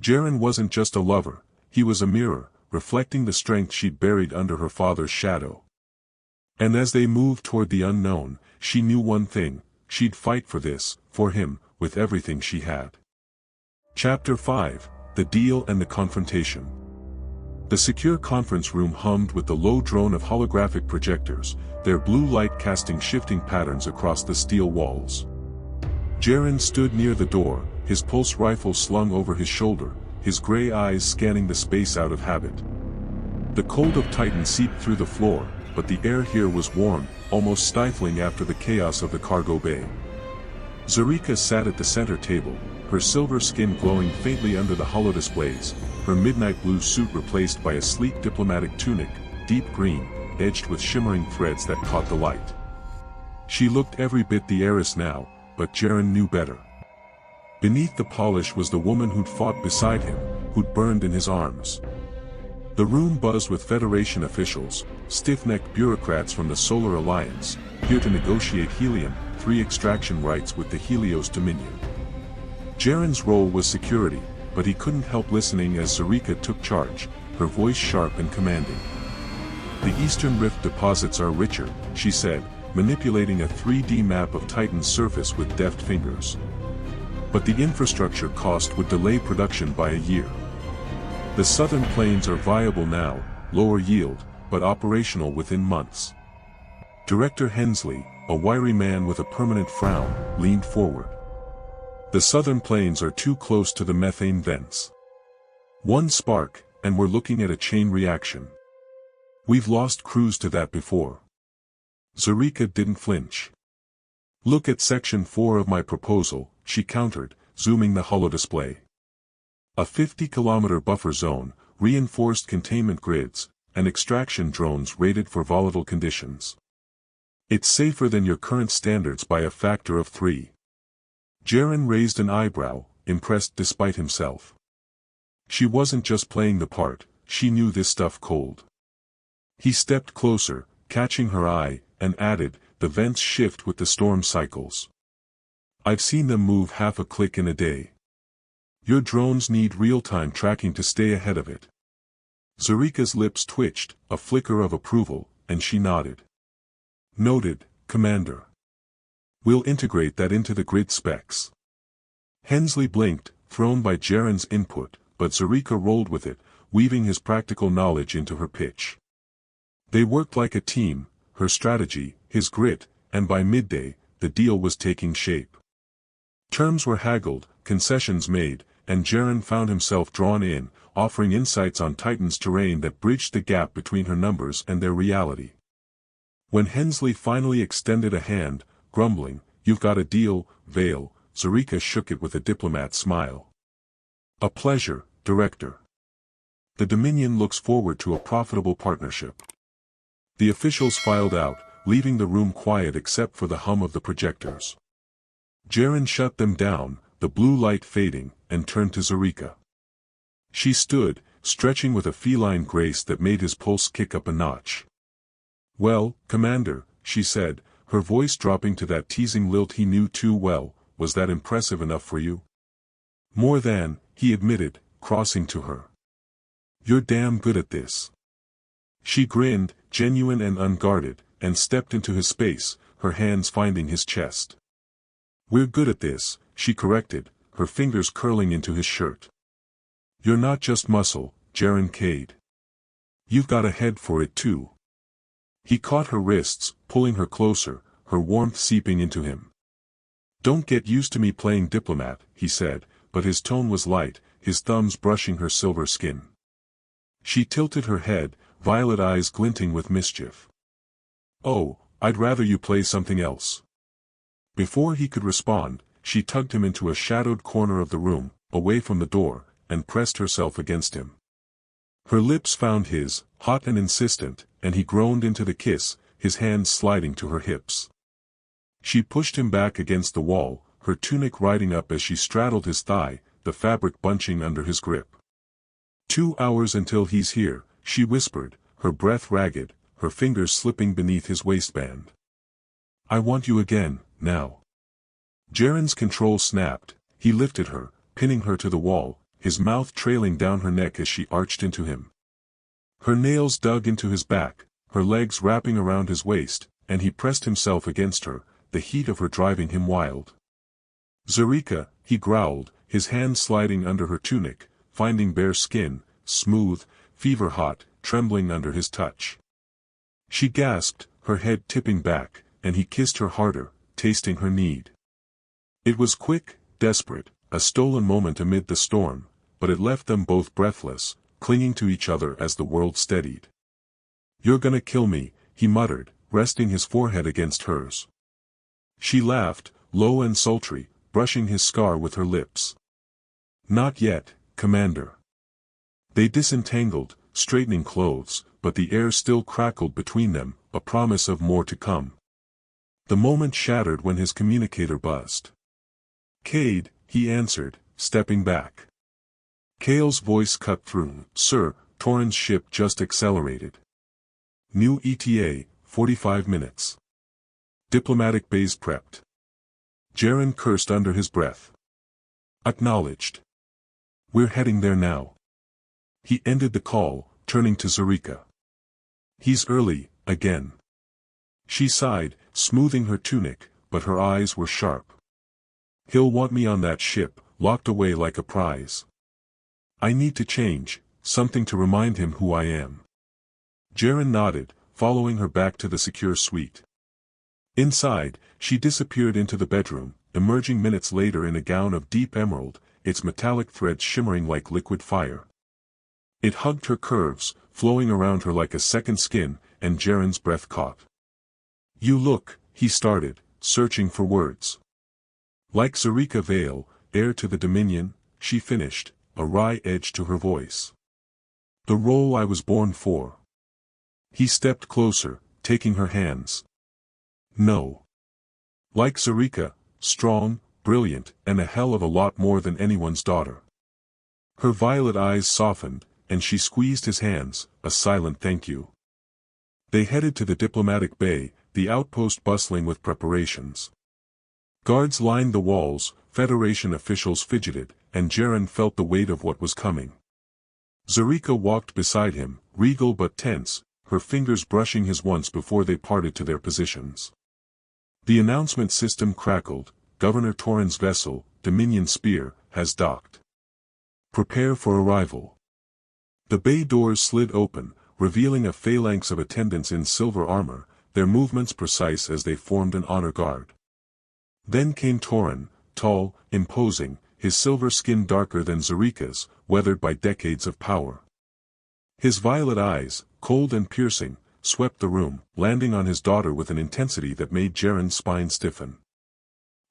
A: Jaren wasn't just a lover, he was a mirror, reflecting the strength she'd buried under her father's shadow. And as they moved toward the unknown, she knew one thing, she'd fight for this, for him, with everything she had. Chapter 5, The Deal and the Confrontation. The secure conference room hummed with the low drone of holographic projectors, their blue light casting shifting patterns across the steel walls. Jaren stood near the door, his pulse rifle slung over his shoulder, his gray eyes scanning the space out of habit. The cold of Titan seeped through the floor, but the air here was warm, almost stifling after the chaos of the cargo bay. Zarika sat at the center table, her silver skin glowing faintly under the holodisplays, her midnight blue suit replaced by a sleek diplomatic tunic, deep green, edged with shimmering threads that caught the light. She looked every bit the heiress now, but Jaren knew better. Beneath the polish was the woman who'd fought beside him, who'd burned in his arms. The room buzzed with Federation officials, stiff-necked bureaucrats from the Solar Alliance, here to negotiate helium-3 extraction rights with the Helios Dominion. Jaren's role was security, but he couldn't help listening as Zarika took charge, her voice sharp and commanding. "The Eastern Rift deposits are richer," she said, manipulating a 3D map of Titan's surface with deft fingers. "But the infrastructure cost would delay production by a year. The southern plains are viable now, lower yield, but operational within months." Director Hensley, a wiry man with a permanent frown, leaned forward. "The southern plains are too close to the methane vents. One spark, and we're looking at a chain reaction. We've lost crews to that before." Zarika didn't flinch. "Look at Section 4 of my proposal," she countered, zooming the holodisplay. "A 50-kilometer buffer zone, reinforced containment grids, and extraction drones rated for volatile conditions. It's safer than your current standards by a factor of 3. Jaren raised an eyebrow, impressed despite himself. She wasn't just playing the part, she knew this stuff cold. He stepped closer, catching her eye, and added, "The vents shift with the storm cycles. I've seen them move half a click in a day. Your drones need real-time tracking to stay ahead of it." Zarika's lips twitched, a flicker of approval, and she nodded. "Noted, Commander. We'll integrate that into the grid specs." Hensley blinked, thrown by Jaren's input, but Zarika rolled with it, weaving his practical knowledge into her pitch. They worked like a team, her strategy, his grit, and by midday, the deal was taking shape. Terms were haggled, concessions made, and Jaren found himself drawn in, offering insights on Titan's terrain that bridged the gap between her numbers and their reality. When Hensley finally extended a hand, grumbling, "You've got a deal, Veyl," Zarika shook it with a diplomat's smile. "A pleasure, Director. The Dominion looks forward to a profitable partnership." The officials filed out, leaving the room quiet except for the hum of the projectors. Jaren shut them down, the blue light fading, and turned to Zarika. She stood, stretching with a feline grace that made his pulse kick up a notch. "Well, Commander," she said, her voice dropping to that teasing lilt he knew too well, "was that impressive enough for you?" "More than," he admitted, crossing to her. "You're damn good at this." She grinned, genuine and unguarded, and stepped into his space, her hands finding his chest. "We're good at this," she corrected, her fingers curling into his shirt. "You're not just muscle, Jaren Kade. You've got a head for it too." He caught her wrists, pulling her closer, her warmth seeping into him. "Don't get used to me playing diplomat," he said, but his tone was light, his thumbs brushing her silver skin. She tilted her head, violet eyes glinting with mischief. "Oh, I'd rather you play something else." Before he could respond, she tugged him into a shadowed corner of the room, away from the door, and pressed herself against him. Her lips found his, hot and insistent, and he groaned into the kiss, his hands sliding to her hips. She pushed him back against the wall, her tunic riding up as she straddled his thigh, the fabric bunching under his grip. "2 hours until he's here," she whispered, her breath ragged, her fingers slipping beneath his waistband. "I want you again, now." Jaren's control snapped, he lifted her, pinning her to the wall, his mouth trailing down her neck as she arched into him. Her nails dug into his back, her legs wrapping around his waist, and he pressed himself against her, the heat of her driving him wild. "Zarika," he growled, his hand sliding under her tunic, finding bare skin, smooth, fever-hot, trembling under his touch. She gasped, her head tipping back, and he kissed her harder, tasting her need. It was quick, desperate, a stolen moment amid the storm, but it left them both breathless, clinging to each other as the world steadied. "You're gonna kill me," he muttered, resting his forehead against hers. She laughed, low and sultry, brushing his scar with her lips. "Not yet, Commander." They disentangled, straightening clothes, but the air still crackled between them, a promise of more to come. The moment shattered when his communicator buzzed. "Kade," he answered, stepping back. Kale's voice cut through. "Sir, Toran's ship just accelerated. New ETA, 45 minutes. Diplomatic bays prepped." Jaren cursed under his breath. "Acknowledged." We're heading there now. He ended the call, turning to Zarika. He's early, again. She sighed, smoothing her tunic, but her eyes were sharp. He'll want me on that ship, locked away like a prize. I need to change, something to remind him who I am. Jaren nodded, following her back to the secure suite. Inside, she disappeared into the bedroom, emerging minutes later in a gown of deep emerald, its metallic threads shimmering like liquid fire. It hugged her curves, flowing around her like a second skin, and Jaren's breath caught. You look, he started, searching for words. Like Zarika Veyl, heir to the Dominion, she finished, a wry edge to her voice. The role I was born for. He stepped closer, taking her hands. No. Like Zarika, strong, brilliant, and a hell of a lot more than anyone's daughter. Her violet eyes softened, and she squeezed his hands, a silent thank you. They headed to the diplomatic bay, the outpost bustling with preparations. Guards lined the walls, Federation officials fidgeted, and Jaren felt the weight of what was coming. Zarika walked beside him, regal but tense, her fingers brushing his once before they parted to their positions. The announcement system crackled. Governor Toran's vessel, Dominion Spear, has docked. Prepare for arrival. The bay doors slid open, revealing a phalanx of attendants in silver armor, their movements precise as they formed an honor guard. Then came Toran, tall, imposing, his silver skin darker than Zarika's, weathered by decades of power. His violet eyes, cold and piercing, swept the room, landing on his daughter with an intensity that made Jaren's spine stiffen.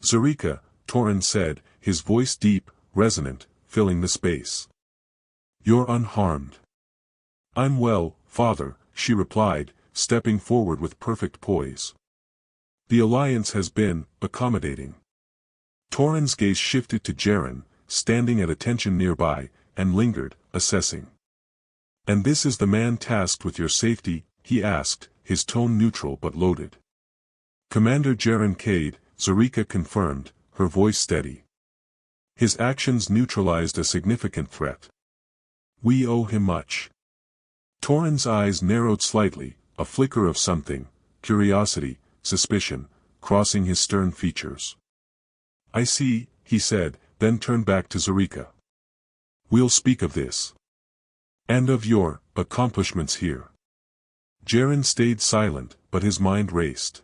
A: Zarika, Toran said, his voice deep, resonant, filling the space. You're unharmed. I'm well, father, she replied, stepping forward with perfect poise. The alliance has been accommodating. Toran's gaze shifted to Jaren, standing at attention nearby, and lingered, assessing. And this is the man tasked with your safety, he asked, his tone neutral but loaded. Commander Jaren Kade, Zarika confirmed, her voice steady. His actions neutralized a significant threat. We owe him much. Toran's eyes narrowed slightly, a flicker of something, curiosity, suspicion, crossing his stern features. I see, he said, then turned back to Zarika. We'll speak of this. And of your accomplishments here. Jaren stayed silent, but his mind raced.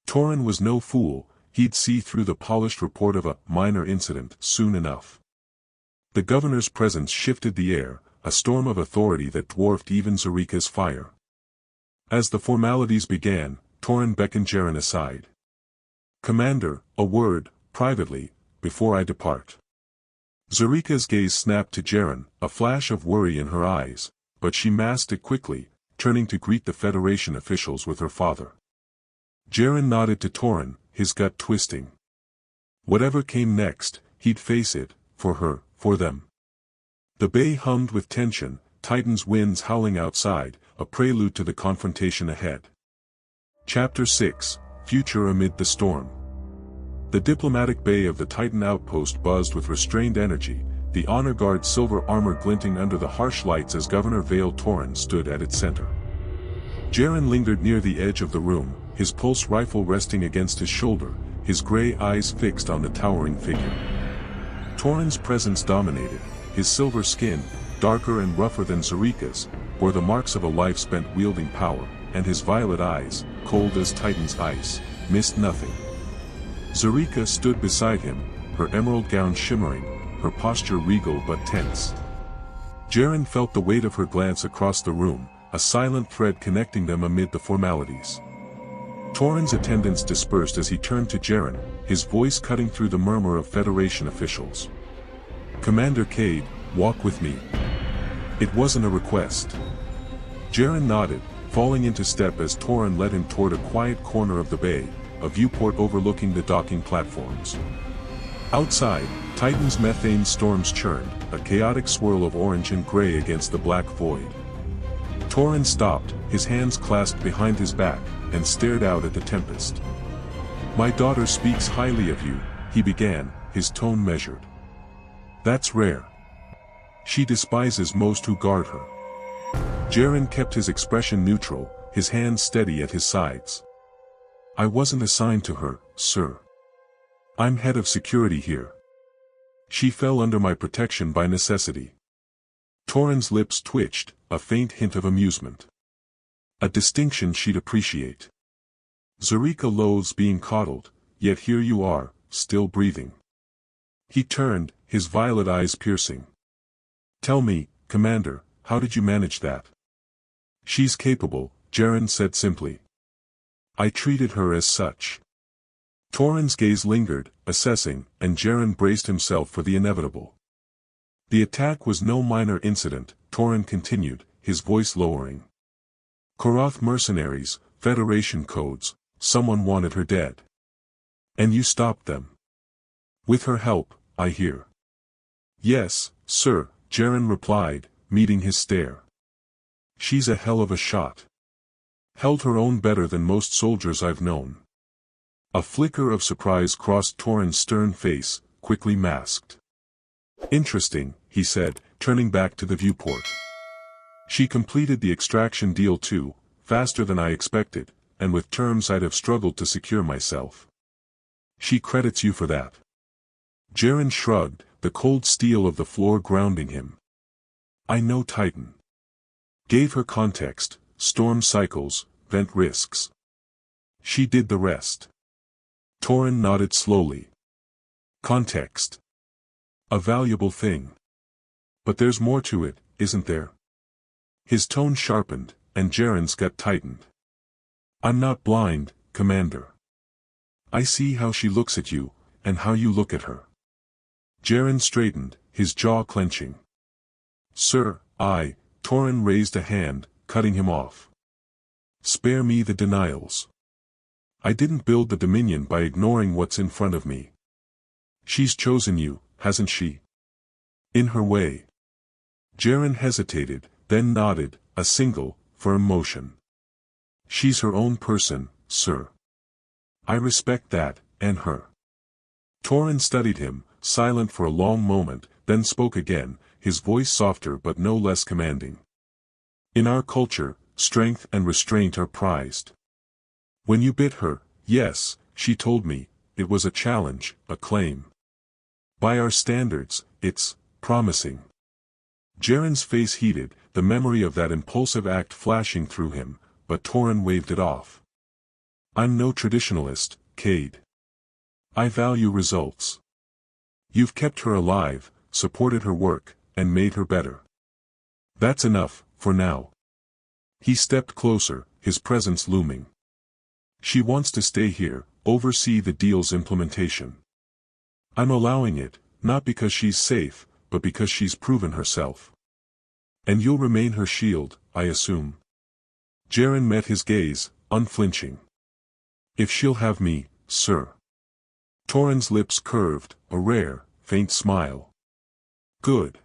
A: Toran was no fool, he'd see through the polished report of a minor incident soon enough. The governor's presence shifted the air, a storm of authority that dwarfed even Zarika's fire. As the formalities began, Toran beckoned Jaren aside. Commander, a word, privately, before I depart. Zarika's gaze snapped to Jaren, a flash of worry in her eyes, but she masked it quickly, turning to greet the Federation officials with her father. Jaren nodded to Toran, his gut twisting. Whatever came next, he'd face it, for her, for them. The bay hummed with tension, Titan's winds howling outside, a prelude to the confrontation ahead. Chapter 6, Future Amid the Storm. The diplomatic bay of the Titan outpost buzzed with restrained energy, the honor guard's silver armor glinting under the harsh lights as Governor Veyl Toran stood at its center. Jaren lingered near the edge of the room, his pulse rifle resting against his shoulder, his gray eyes fixed on the towering figure. Toran's presence dominated, his silver skin, darker and rougher than Zarika's, bore the marks of a life spent wielding power, and his violet eyes, cold as Titan's ice, missed nothing. Zarika stood beside him, her emerald gown shimmering, her posture regal but tense. Jaren felt the weight of her glance across the room, a silent thread connecting them amid the formalities. Toran's attendants dispersed as he turned to Jaren, his voice cutting through the murmur of Federation officials. Commander Kade, walk with me. It wasn't a request. Jaren nodded, falling into step as Toran led him toward a quiet corner of the bay, a viewport overlooking the docking platforms. Outside, Titan's methane storms churned, a chaotic swirl of orange and gray against the black void. Toran stopped, his hands clasped behind his back, and stared out at the tempest. My daughter speaks highly of you, he began, his tone measured. That's rare. She despises most who guard her. Jaren kept his expression neutral, his hands steady at his sides. I wasn't assigned to her, sir. I'm head of security here. She fell under my protection by necessity. Toran's lips twitched, a faint hint of amusement. A distinction she'd appreciate. Zarika loathes being coddled, yet here you are, still breathing. He turned, his violet eyes piercing. Tell me, Commander, how did you manage that? She's capable, Jaren said simply. I treated her as such. Toran's gaze lingered, assessing, and Jaren braced himself for the inevitable. The attack was no minor incident, Toran continued, his voice lowering. Korath mercenaries, Federation codes, someone wanted her dead. And you stopped them. With her help, I hear. Yes, sir, Jaren replied, meeting his stare. She's a hell of a shot. Held her own better than most soldiers I've known. A flicker of surprise crossed Toran's stern face, quickly masked. Interesting, he said, turning back to the viewport. She completed the extraction deal too, faster than I expected, and with terms I'd have struggled to secure myself. She credits you for that. Jaren shrugged, the cold steel of the floor grounding him. I know Titan. Gave her context, storm cycles, vent risks. She did the rest. Toran nodded slowly. Context. A valuable thing. But there's more to it, isn't there? His tone sharpened, and Jaren's gut tightened. I'm not blind, Commander. I see how she looks at you, and how you look at her. Jaren straightened, his jaw clenching. Sir, Toran raised a hand, cutting him off. Spare me the denials. I didn't build the Dominion by ignoring what's in front of me. She's chosen you, hasn't she? In her way. Jaren hesitated, then nodded, a single, firm motion. She's her own person, sir. I respect that, and her. Toran studied him, silent for a long moment, then spoke again, his voice softer but no less commanding. In our culture, strength and restraint are prized. When you bit her, yes, she told me, it was a challenge, a claim. By our standards, it's promising. Jaren's face heated, the memory of that impulsive act flashing through him, but Toran waved it off. I'm no traditionalist, Kade. I value results. You've kept her alive, supported her work, and made her better. That's enough, for now. He stepped closer, his presence looming. She wants to stay here, oversee the deal's implementation. I'm allowing it, not because she's safe, but because she's proven herself. And you'll remain her shield, I assume. Jaren met his gaze, unflinching. If she'll have me, sir. Toran's lips curved, a rare, faint smile. Good.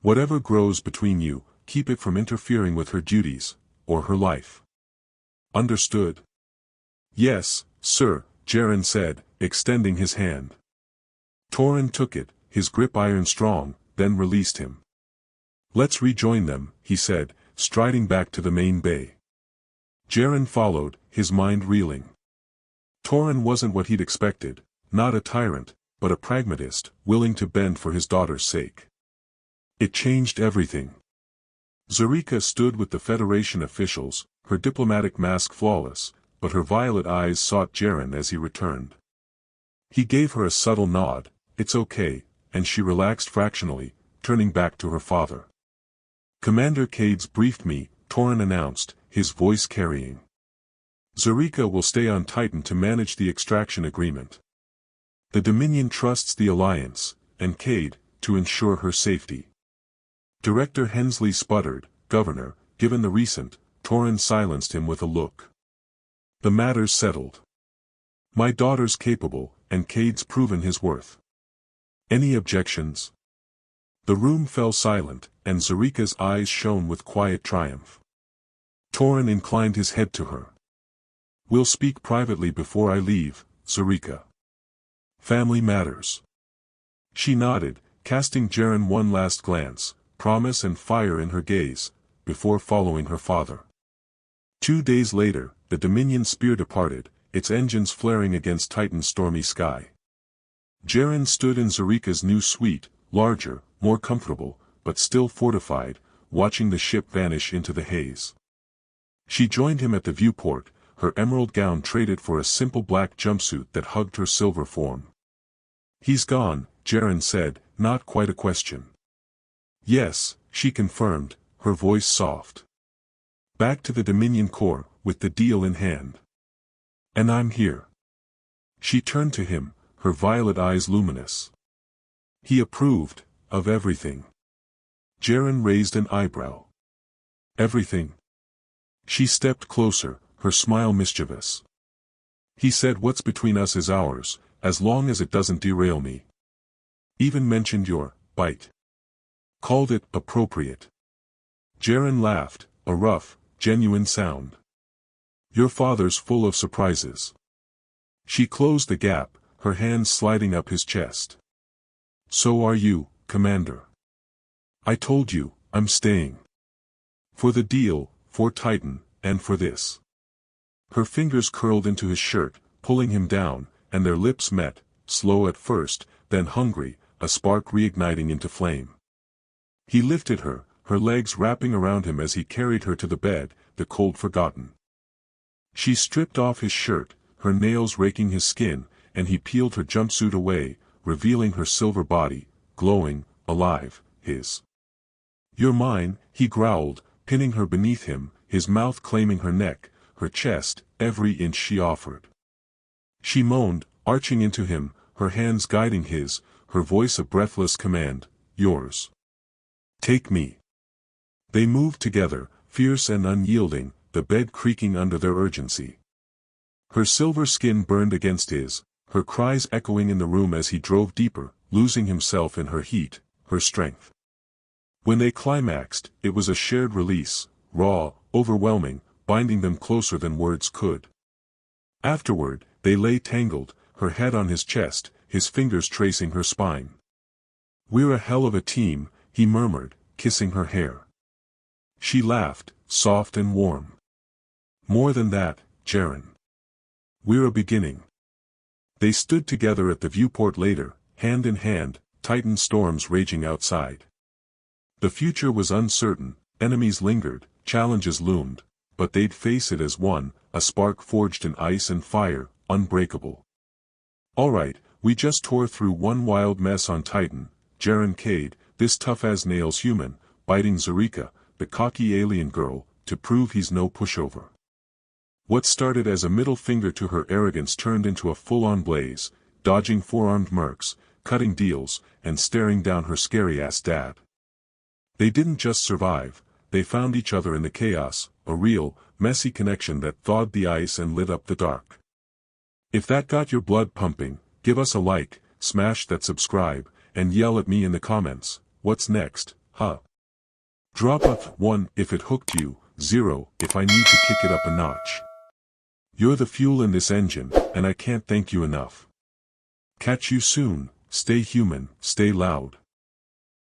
A: Whatever grows between you, keep it from interfering with her duties, or her life. Understood? Yes, sir, Jaren said, extending his hand. Toran took it, his grip iron strong, then released him. Let's rejoin them, he said, striding back to the main bay. Jaren followed, his mind reeling. Toran wasn't what he'd expected, not a tyrant, but a pragmatist, willing to bend for his daughter's sake. It changed everything. Zarika stood with the Federation officials, her diplomatic mask flawless, but her violet eyes sought Jaren as he returned. He gave her a subtle nod, it's okay, and she relaxed fractionally, turning back to her father. Commander Kade's briefed me, Toran announced, his voice carrying. Zarika will stay on Titan to manage the extraction agreement. The Dominion trusts the Alliance, and Kade, to ensure her safety. Director Hensley sputtered, Governor, given the recent, Toran silenced him with a look. The matter's settled. My daughter's capable, and Kade's proven his worth. Any objections? The room fell silent, and Zarika's eyes shone with quiet triumph. Toran inclined his head to her. We'll speak privately before I leave, Zarika. Family matters. She nodded, casting Jaren one last glance, promise and fire in her gaze, before following her father. 2 days later, the Dominion spear departed, its engines flaring against Titan's stormy sky. Jaren stood in Zarika's new suite, larger, more comfortable, but still fortified, watching the ship vanish into the haze. She joined him at the viewport, her emerald gown traded for a simple black jumpsuit that hugged her silver form. "He's gone," Jaren said, not quite a question. "Yes," she confirmed, her voice soft. "Back to the Dominion core, with the deal in hand. And I'm here." She turned to him, her violet eyes luminous. He approved, of everything. Jaren raised an eyebrow. "Everything?" She stepped closer, her smile mischievous. "He said what's between us is ours, as long as it doesn't derail me. Even mentioned your bite. Called it appropriate." Jaren laughed, a rough, genuine sound. "Your father's full of surprises." She closed the gap, her hands sliding up his chest. "So are you, Commander. I told you, I'm staying. For the deal, for Titan, and for this." Her fingers curled into his shirt, pulling him down, and their lips met, slow at first, then hungry, a spark reigniting into flame. He lifted her, her legs wrapping around him as he carried her to the bed, the cold forgotten. She stripped off his shirt, her nails raking his skin, and he peeled her jumpsuit away, revealing her silver body, glowing, alive, his. "You're mine," he growled, pinning her beneath him, his mouth claiming her neck, her chest, every inch she offered. She moaned, arching into him, her hands guiding his, her voice a breathless command, "Yours. Take me." They moved together, fierce and unyielding, the bed creaking under their urgency. Her silver skin burned against his, her cries echoing in the room as he drove deeper, losing himself in her heat, her strength. When they climaxed, it was a shared release, raw, overwhelming, binding them closer than words could. Afterward, they lay tangled, her head on his chest, his fingers tracing her spine. "We're a hell of a team," he murmured, kissing her hair. She laughed, soft and warm. "More than that, Jaren. We're a beginning." They stood together at the viewport later, hand in hand, Titan storms raging outside. The future was uncertain, enemies lingered, challenges loomed, but they'd face it as one, a spark forged in ice and fire, unbreakable. "All right, we just tore through one wild mess on Titan," Jaren Kade, this tough-as-nails human, biting Zarika, the cocky alien girl, to prove he's no pushover. What started as a middle finger to her arrogance turned into a full-on blaze, dodging four-armed mercs, cutting deals, and staring down her scary-ass dad. They didn't just survive, they found each other in the chaos, a real, messy connection that thawed the ice and lit up the dark. If that got your blood pumping, give us a like, smash that subscribe, and yell at me in the comments, "What's next, huh?" Drop a 1 if it hooked you, 0 if I need to kick it up a notch. You're the fuel in this engine, and I can't thank you enough. Catch you soon, stay human, stay loud.